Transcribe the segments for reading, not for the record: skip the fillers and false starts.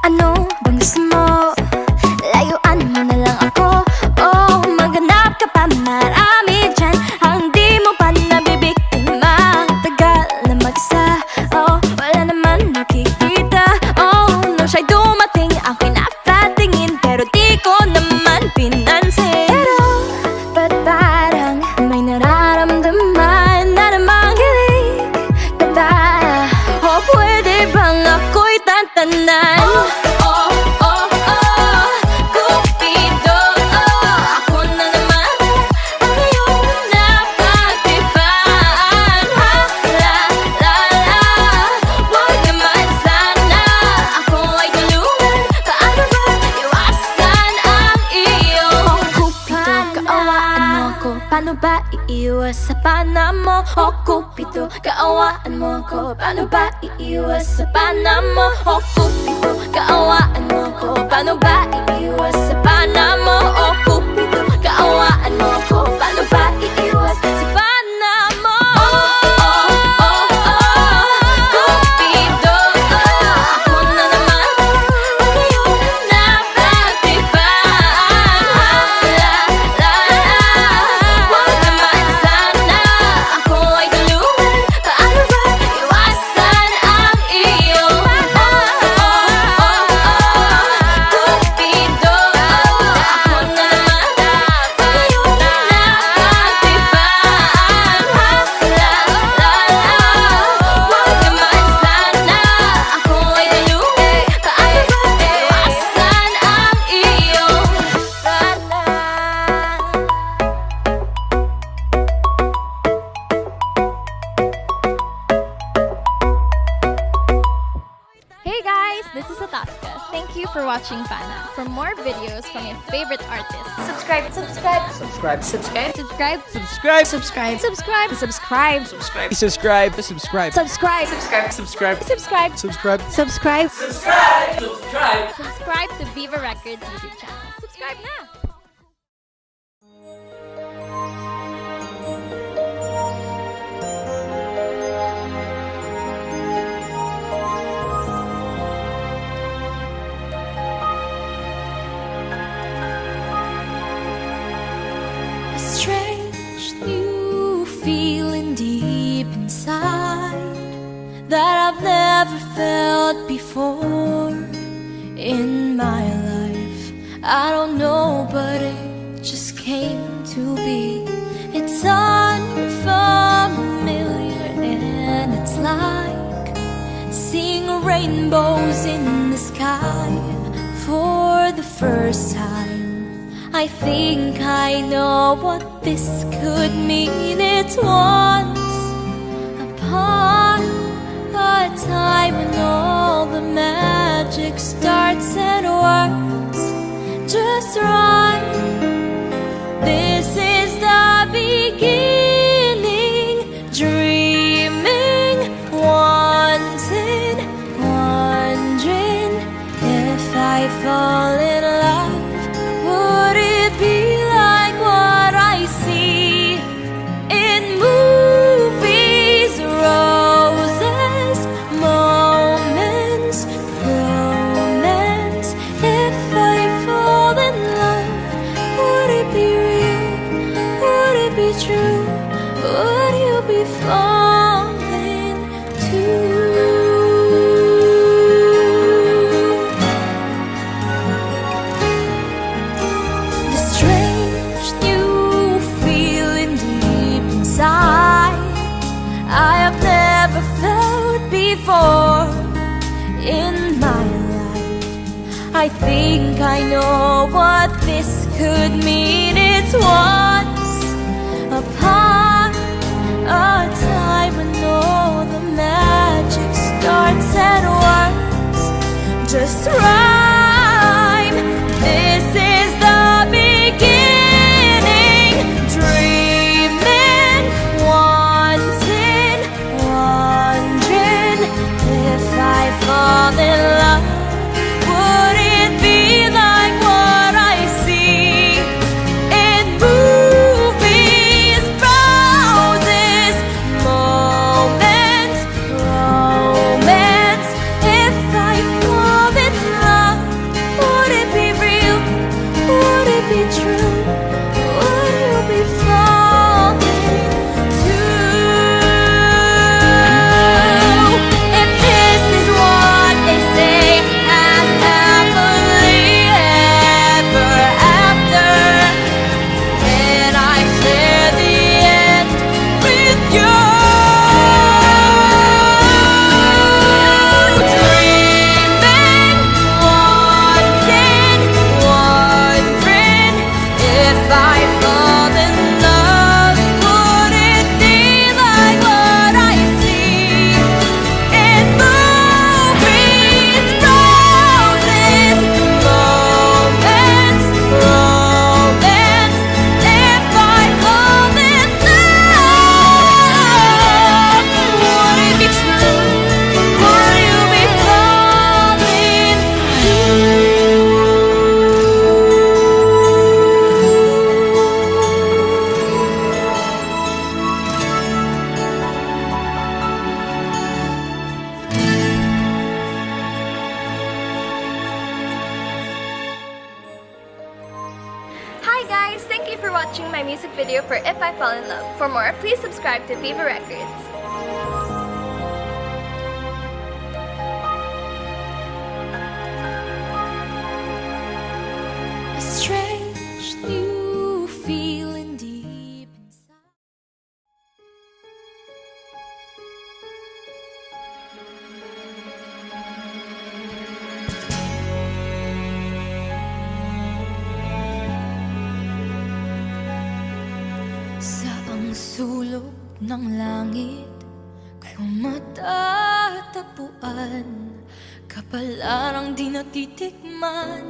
Ano bang gusto mo? Layuan mo na lang ako. Oh, maghanap ka pa, marami dyan ang di mo pa nabibiktima. Tagal na mag-isa, oh, wala naman nakikita. Oh, nung siya'y dumating, ako'y nakatingin, pero di ko naman pinansin. Pero ba't parang may nararamdaman na namang hilig ka ba? O pwede bang ako'y tantanan? Cupido, ako na naman ang iyong napagtripan. La, la, la, wag naman sana ako ay tulungan. Paano ba iwasan ang iyong Cupido, kaawaan mo ako. Paano ba iiwas sa panamo? Oh Cupido, kaawaan mo ako. Paano ba iiwas sa panamo? Oh Cupido, kaawaan mo ako. Paano ba iiwas sa panamo? Oh Cupido, kaawaan mo ako. Paano ba iiwas sa panamo? Cupido, ako na naman ang iyong napagtripan. La, la, la, wag naman sana ako ay tulungan. Paano ba iwasan ang iyong Cupido, ako na naman ang iyong napagtripan. La, la, la, wag naman sana ako ay tulungan. Paano ba iwasan ang iyong Hey guys, this is Ataska. Thank you for watching Fana. For more videos from your favorite artists, subscribe, subscribe, Subscribe. subscribe, subscribe, Subscribe. subscribe, subscribe, subscribe, Subscribe. Subscribe. Subscribe. subscribe, Subscribe. subscribe, Subscribe. subscribe, Subscribe. subscribe to Viva Records YouTube channel. Subscribe now. A strange new feeling deep inside that I've never felt before in my life. I don't know, but it just came to be. It's unfamiliar and it's like seeing rainbows in the sky for the first time. I think I know what this could mean. It's once upon a time when all the magic starts and works just right. This is the beginning, dreaming, wanting, wondering if I fall in love. Would it be like what I see in movies? Roses, moments, romance. If I fall in love, would it be real? Would it be true? Would you be falling too? The strange new feeling deep inside I have never felt before in my life. I think I know what this could mean. It's once upon a time when all the magic starts and works just right. This is the beginning, dreaming, wanting, wondering if I fall in love. Would it be like what I see in movies? Roses, moments, romance. If I fall in love, for watching my music video for If I Fall in Love. For more, please subscribe to Viva Records. A strange new feeling deep inside. Sa ang sulok ng langit ko matatagpuan kapalarang di natitikman.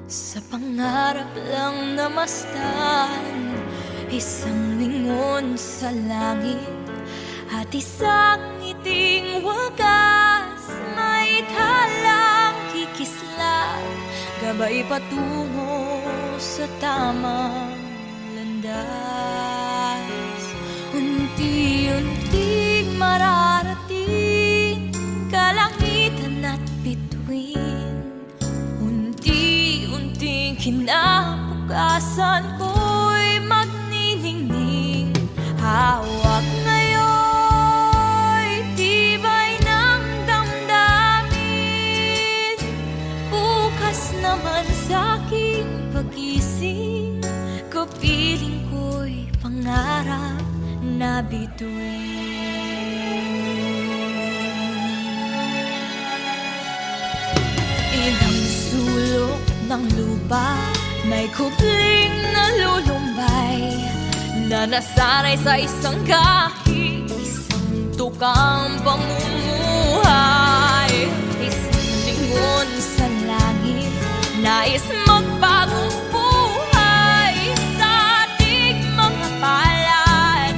Sa pangarap lang namastan, isang lingon sa langit at isang ngiting wagas, may talang kikislap, gabay patungo sa tamang landas. Unti-unting mararating kalangitan at bituin, unti-unting kinabukasan ko'y magniningning. Hawak ngayon'y tibay ng damdamin, bukas naman sa'king pagising, kapiling ko'y pangarap na bituin. Ilang sulok ng lupa, may kubling nalulumbay, na nasanay sa isang kahig, isang tukang pamumuhay. Isang lingon sa langit, nais magbagong buhay sa ating mga palad.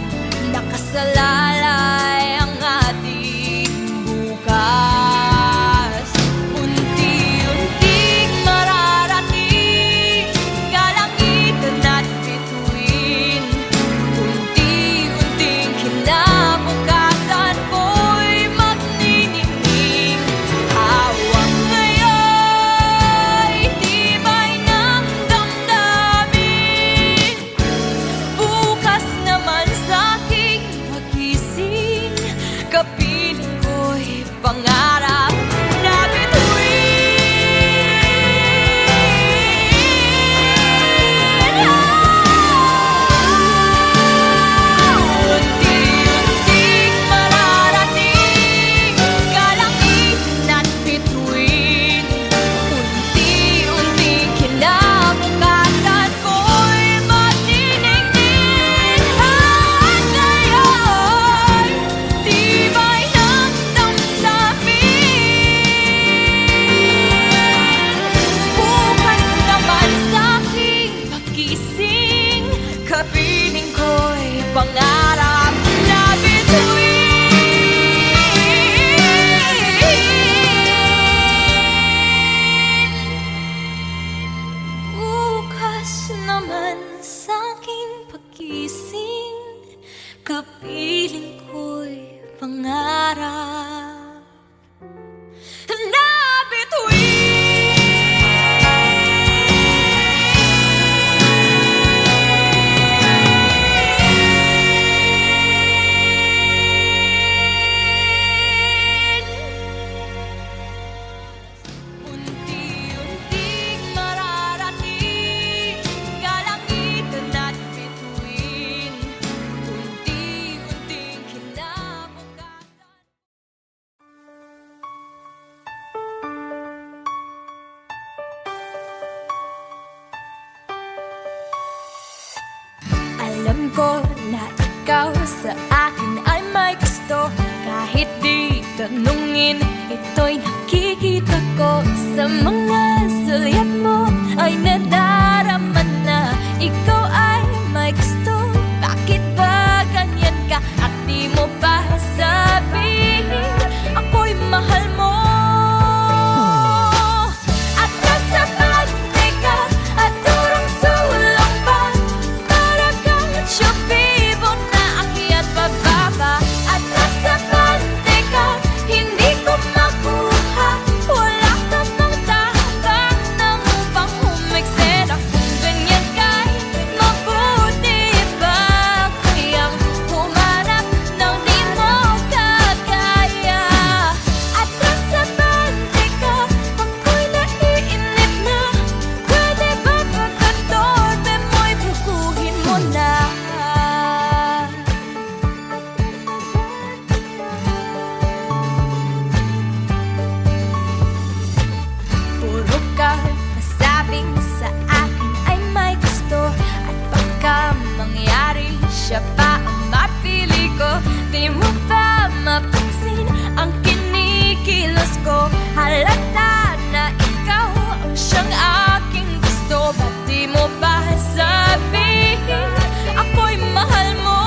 Nakasalalay ang ating bukas. Unti-unting mararating kalangitan at bituin, unti-unting kinabukasan ko'y magniningning. Hawak ngayon'y tibay ng damdamin, bukas naman sa'king pagising, kapiling ko'y pangarap na unti-unting mararating kalangitan at bituin, unti-unting kinabukasan ko'y magniningning. At ngayon, tibay ng damdamin, bukas naman sa'king pagising, kapiling ko'y pangarap na bituin. Bukas naman sa'king pagising, kapiling ko'y pangarap na unti-unting mararating kalangitan at bituin, unti-unting kinabukasan. Alam ko na ikaw sa akin ay may gusto, kahit di tanungin, ito'y nakikita ko sa mga sulyap mo, ay nadarama na ikaw ay may gusto. Bakit ba ganyan ka at di mo pa sabihin ako'y mahal mo? At nasa pante ka at durong sulong pa, para kang tsubibo na akyat bababa. At nasa pante ka, hindi ko makuha, wala ka mang tabang ng siya pa ang mapili ko. Di mo ba mapansin ang kinikilos ko? Halata na ikaw ang siyang aking gusto. Ba't di mo ba sabihin ako'y mahal mo?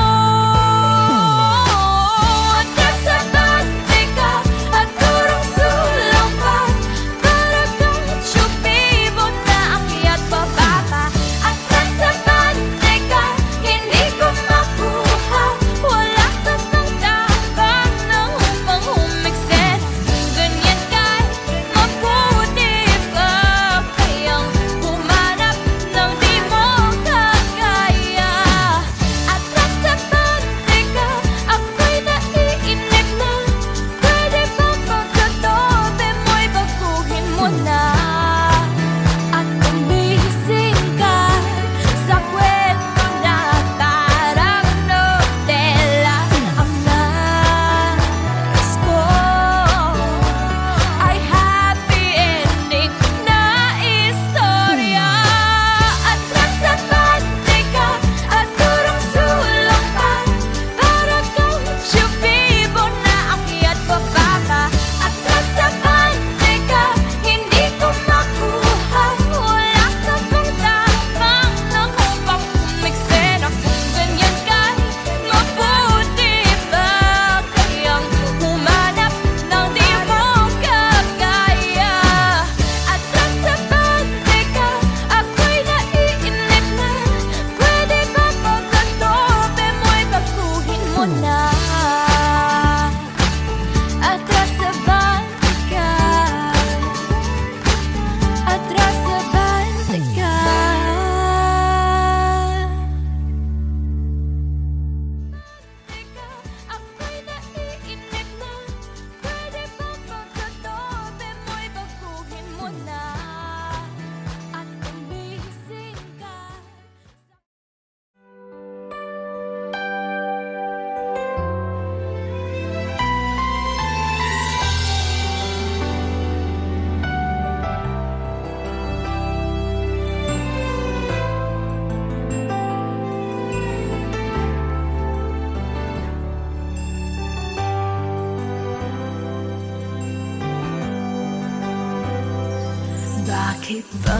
Bakit ba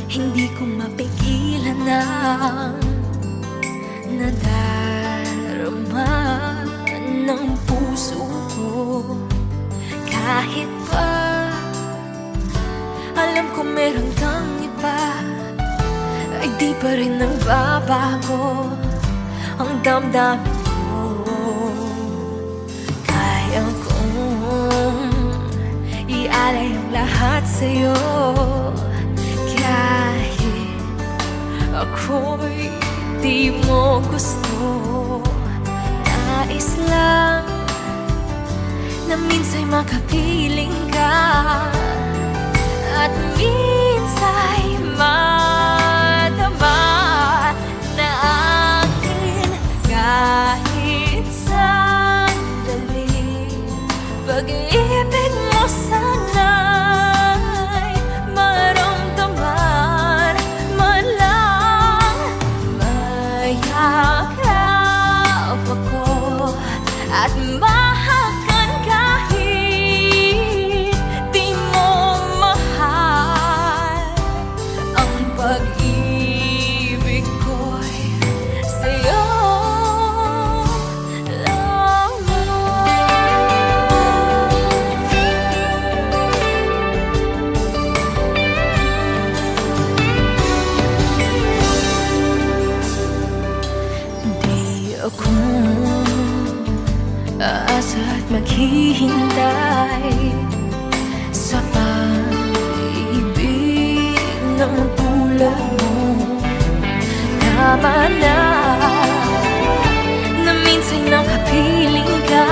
hindi ko mapigilan ang nadarama ng puso ko? Kahit pa alam ko meron kang iba, ay di pa rin nagbabago ang damdamin ko. Kaya kong ialay ang lahat sa'yo, kahit ako'y di mo gusto. Nais lang na minsa'y makapiling ka, at minsa'y madama na akin kahit sandali. Pag-ibig mo sana'y maramdaman man lang. Mayakap ako at mahakan kahit di mo mahal. Ang pag-ibig ko'y sa'yo ako aasa at maghihintay sa pag-ibig ng tulad mo. Tama na na minsan nakapiling ka,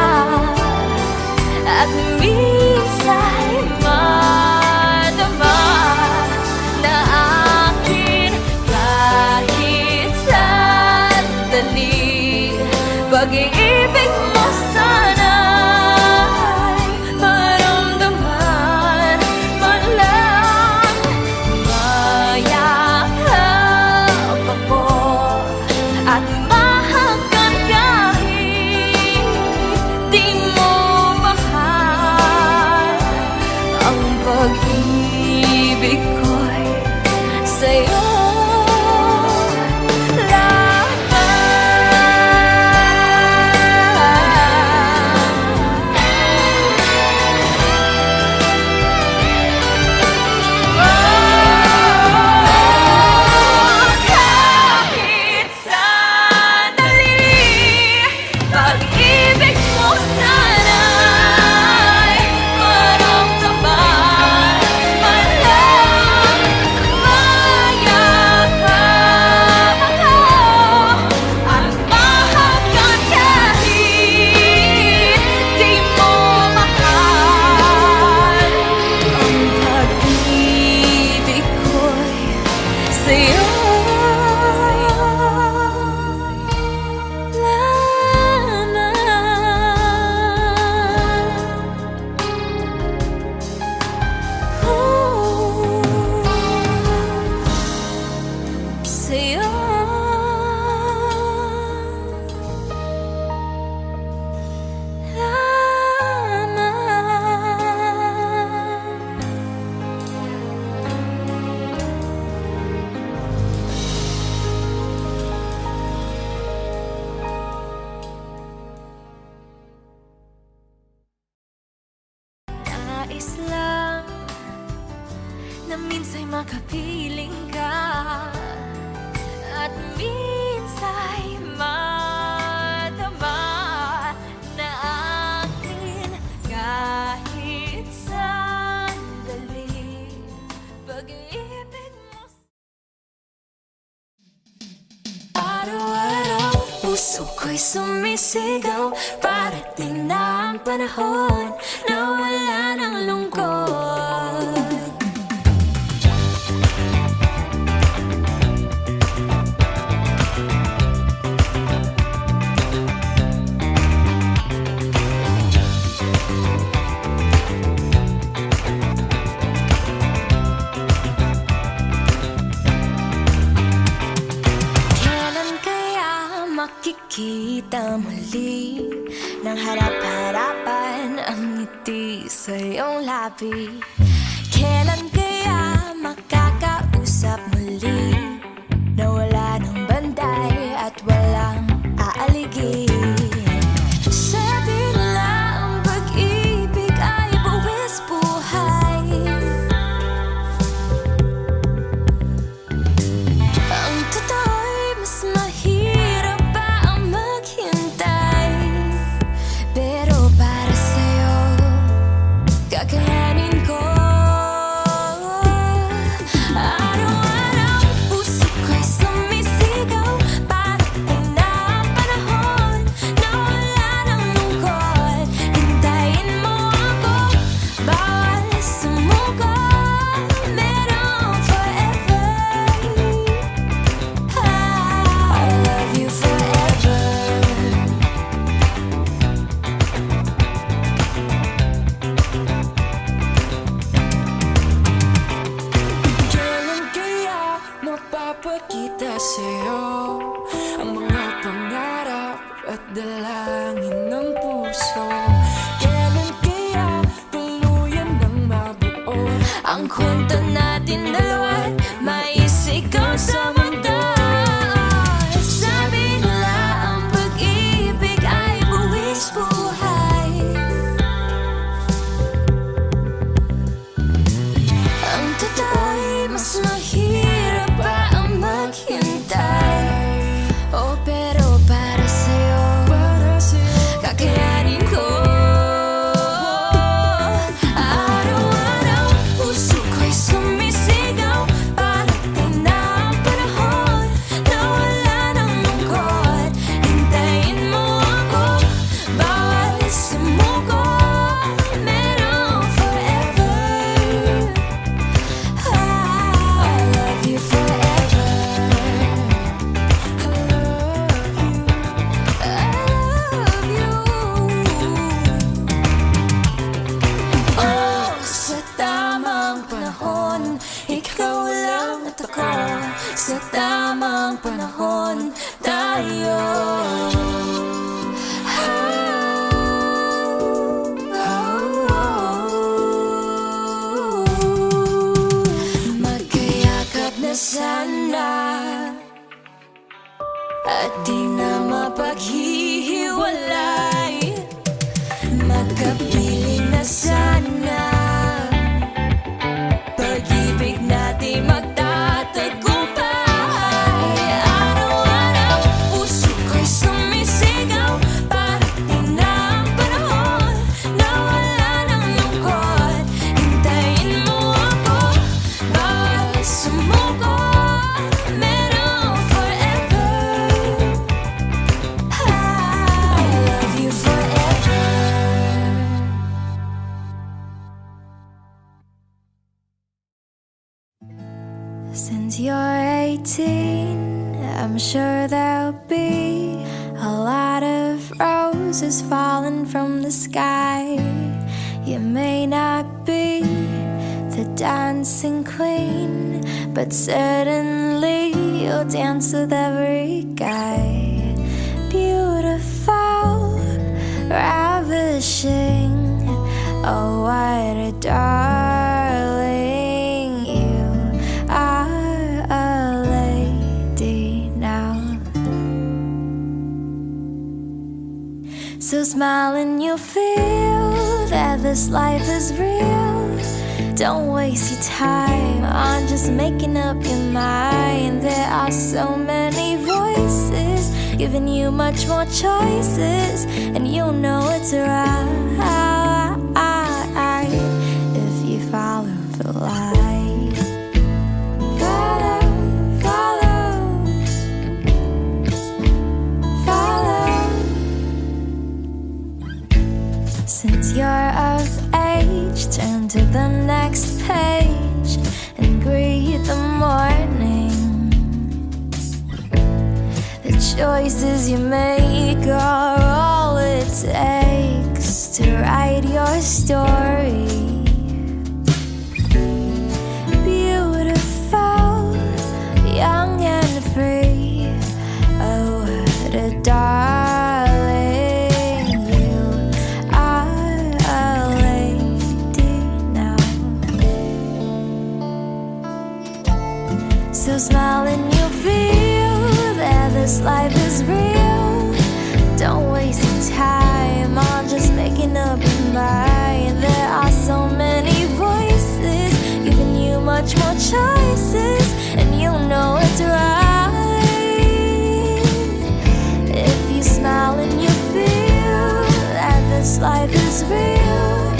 at minsan madama na akin kahit sandali. Pag-ibig mo sana'y maramdaman man lang. Mayakap ako Minsa'y makapiling ka, at minsa'y madama na akin kahit sandali. Pag-ibig mo araw-araw, puso ko'y sumisigaw. Parating na ang panahon na wala ng lungkot. Kailan kaya makikita muli ng harap-harapan ang ngiti sa iyong labi? Kailan kaya makakausap muli na wala ng banday at walang aaligid? Sabi nila ang pag-ibig ay buwis buhay. Ang totoo'y mas mahirap pa ang maghintay. Pero para sa'yo, kakayanin ko. Araw-araw, puso ko'y sumisigaw. Parating na ang panahon na wala ng lungkot. Hintayin mo ako, bawal sumuko. Merong forever. I love you forever. Kailan kaya mapapakita sa'yo ang mga pangarap at dalangin ng puso? Kailan kaya tuluyan ng mabuo Ang kwento natin dalawa't maisigaw sa mundo. Sabi nila ang pag-ibig ay buwis buhay. Ang totoo'y mas mahirap pa ang maghintay. Oh, pero para sa'yo, kakayanin ko. Araw-araw, puso ko'y sumisigaw. Parating na ang panahon na wala ng lungkot. Hintayin mo ako, bawal sumuko. Merong forever. I love you forever. Oh, sa tamang panahon, ikaw lang at ako. Sa tamang panahon, tayo. Magkayakap na sana at di na mapaghihiwalay. Magkapiling na sana, pag-ibig natin magtatagumpay. Araw-araw, puso ko'y sumisigaw. Parating na ang panahon na wala ng lungkot. Hintayin mo ako, bawal sumuko. Merong forever. I love you forever. Since you're 18, I'm sure there'll be a lot of roses falling from the sky. You may not be the dancing queen, but certainly you'll dance with every guy. Beautiful, ravishing, oh what a darling. You are a lady now. So smile and you'll feel that this life is real. Don't waste your time on just making up your mind. There are so many voices giving you much more choices, and you know it's right if you follow the light. Follow, follow. Since you're of age, turn to the next page and greet the morning. The choices you make are all it takes to write your story. Beautiful, young and free. Oh, what a darling, you are a lady now. So smile and you feel that this life is real. Don't waste your time on just making up your mind. There are so many voices giving you much more choices, and you know it's right if you smile and you feel that this life is real.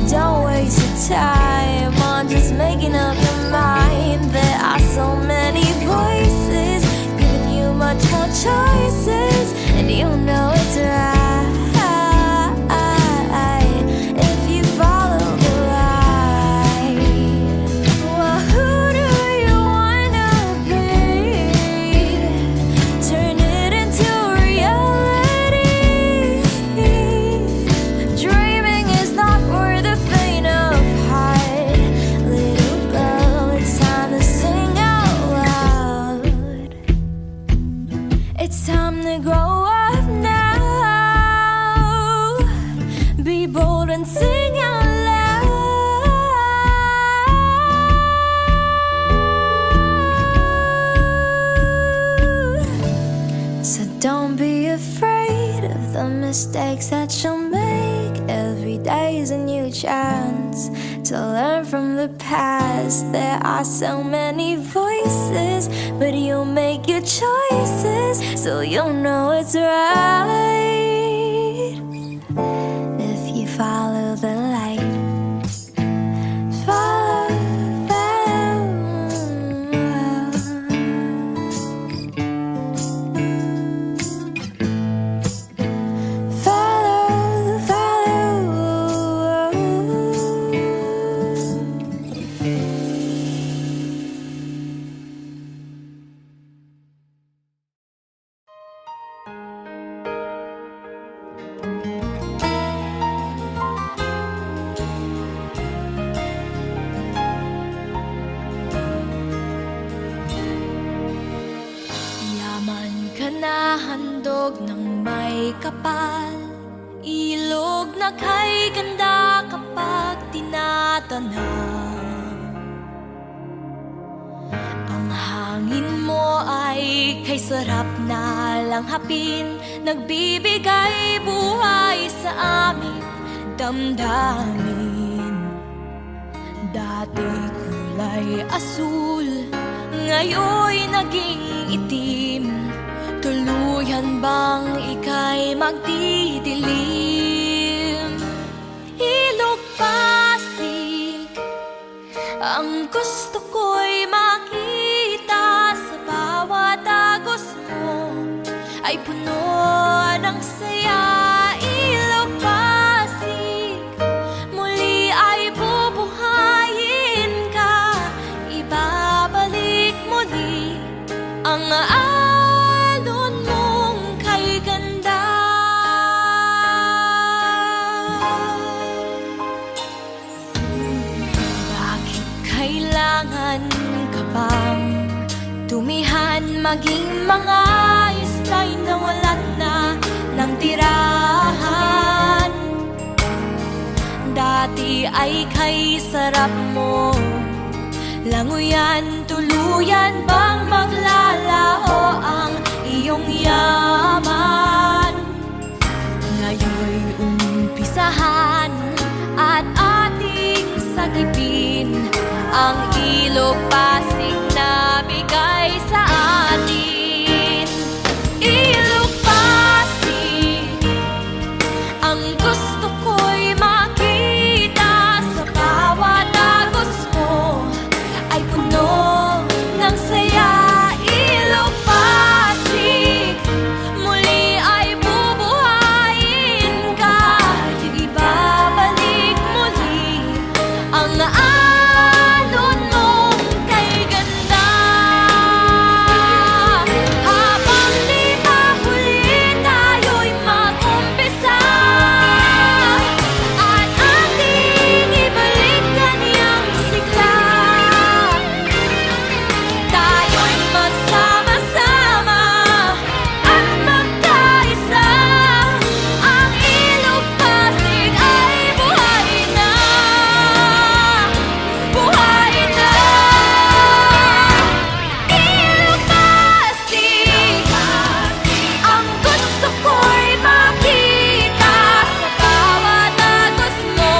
Don't waste your time on just making up your mind. There are so many voices giving you much more choices, and you know it's right if you follow the light. Well, who do you wanna be? Turn it into reality. Dreaming is not for the faint of heart. Little girl, it's time to sing out loud. It's time to grow up now. Be bold and sing out loud. So don't be afraid of the mistakes that you'll make. Every day is a new chance to learn from the past. There are so many voices, but you'll make your choices, so you'll know it's right if you follow the light. Follow, follow, follow. Yaman ka na handog ng may kapal, ilog na kay ganda kapag tinatanaw. Ang hangin mo ay kay sarap na langhapin, nagbibigay buhay sa aming damdamin. Dati kulay asul, ngayon'y naging itim. Tuluyan bang ika'y magdidilim? Ilog Pasig, ang gusto ko'y makita. Sa bawat agos mo ay puno ng saya. Ilog Pasig, muli ay bubuhayin ka. Ibabalik muli ang alon mong kay ganda. Bakit kailangan ka bang tumihan, maging mga istay na wala na ng tirahan? Dati ay kay sarap mo, languyan, tuluyan bang maglalaho ang iyong yaman? Ngayon'y umpisahan at ating sagipin ang ilog Pasig na bigay sa atin. Ilog Pasig, ang gusto ko'y makita. Sa bawat agos mo ay puno ng saya. Ilog Pasig, muli ay bubuhayin ka. Ibabalik muli ang alon mong kay ganda. Habang di pa huli tayo'y mag-umpisa, at ating ibalik kanyang sigla. Tayo'y magsama-sama at magkaisa. Ang ilog Pasig ay buhay na, buhay na. Ilog Pasig, ang gusto ko'y makita. Sa bawat agos mo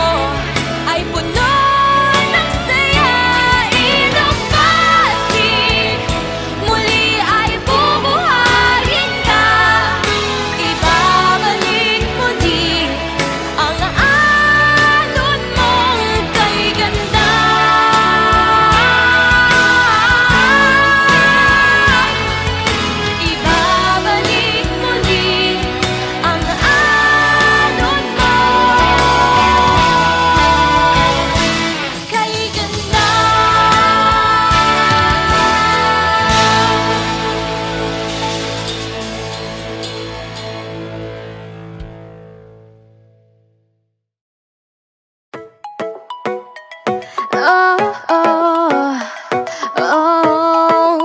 ay puno ng saya. Ilog Pasig, muli ay bubuhayin ka. Ibabalik muli ang alon mong kay ganda. Ibabalik muli ang alon mo kay ganda. Oh, oh, oh.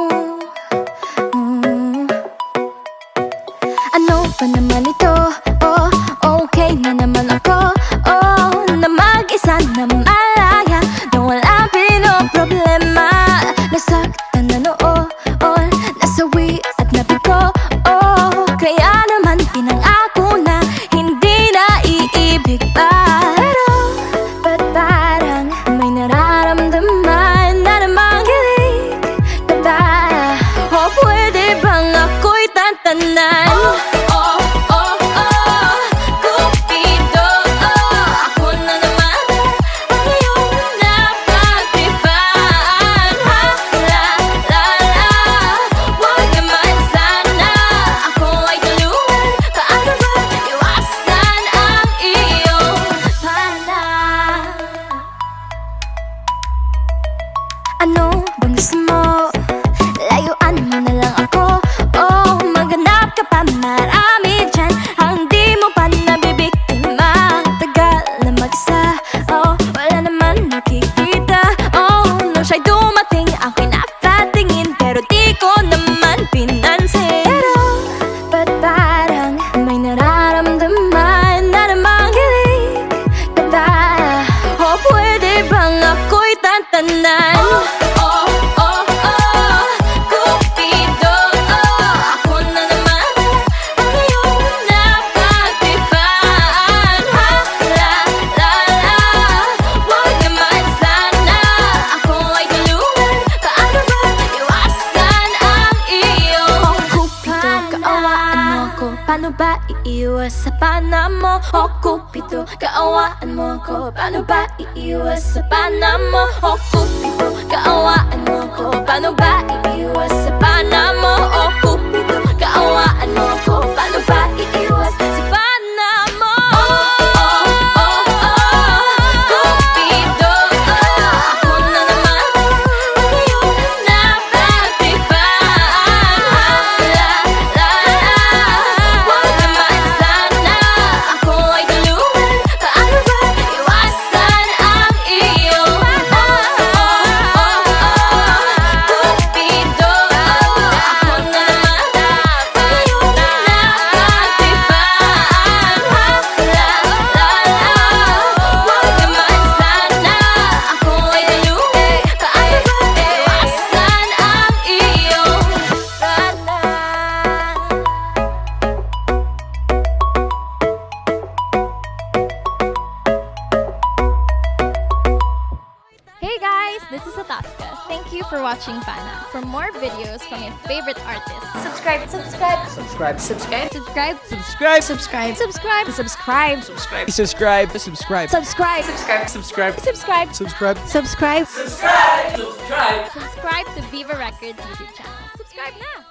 Ano ba naman ito? Oh, okay na naman ako. Oh, na mag-isa na malaya, na wala pinoproblema. Nasaktan na noon, nasawi at nabigo. Oh, kaya naman pinangako na hindi na iibig pa. Pero ba't parang may nararamdaman na namang gilig ka ba? O pwede bang ako'y tantanan? Cupido, ako na naman ang iyong napagtipan. Ha, la, la, la, wag naman sana ako ay tulungan. Paano ba iwasan ang iyong pana? Ano bang gusto mo? Layuan mo na lang ako. Oh, maghanap ka pa, marami dyan ang di mo pa nabibiktima. Tagal na mag-isa, oh, wala naman nakikita. Oh, nung siya'y dumating, ako'y nakatingin, pero di ko naman pinansin. Pero ba't parang may nararamdaman na namang gilig ka ba? O pwede bang ako'y tantanan? Cupido, ako na naman ang iyong napagtipan. Ha, la, la, la, wag naman sana ako ay tulungan. Paano ba iwasan ang iyong Cupido, kaawaan mo ko. Paano ba iiwas sa pana mo? Oh Cupido, kaawaan mo ko. Paano ba iiwas sa pana mo? Oh Cupido, kaawaan mo ko. Paano ba iiwas sa pana mo? Oh Cupido, kaawaan mo ko. Paano ba iiwas sa pana mo? Cupido, ako na naman ang iyong napagtipan. Ha, la, la, la, wag naman sana ako ay tulungan. Paano ba iwasan ang iyong pana? for watching Pana. For more videos from your favorite artists, Subscribe. Subscribe. subscribe, Subscribe. subscribe, Subscribe. subscribe, Subscribe. Subscribe. Subscribe. subscribe, Subscribe. subscribe, Subscribe. subscribe, Subscribe. subscribe to Viva Records YouTube channel. Subscribe na!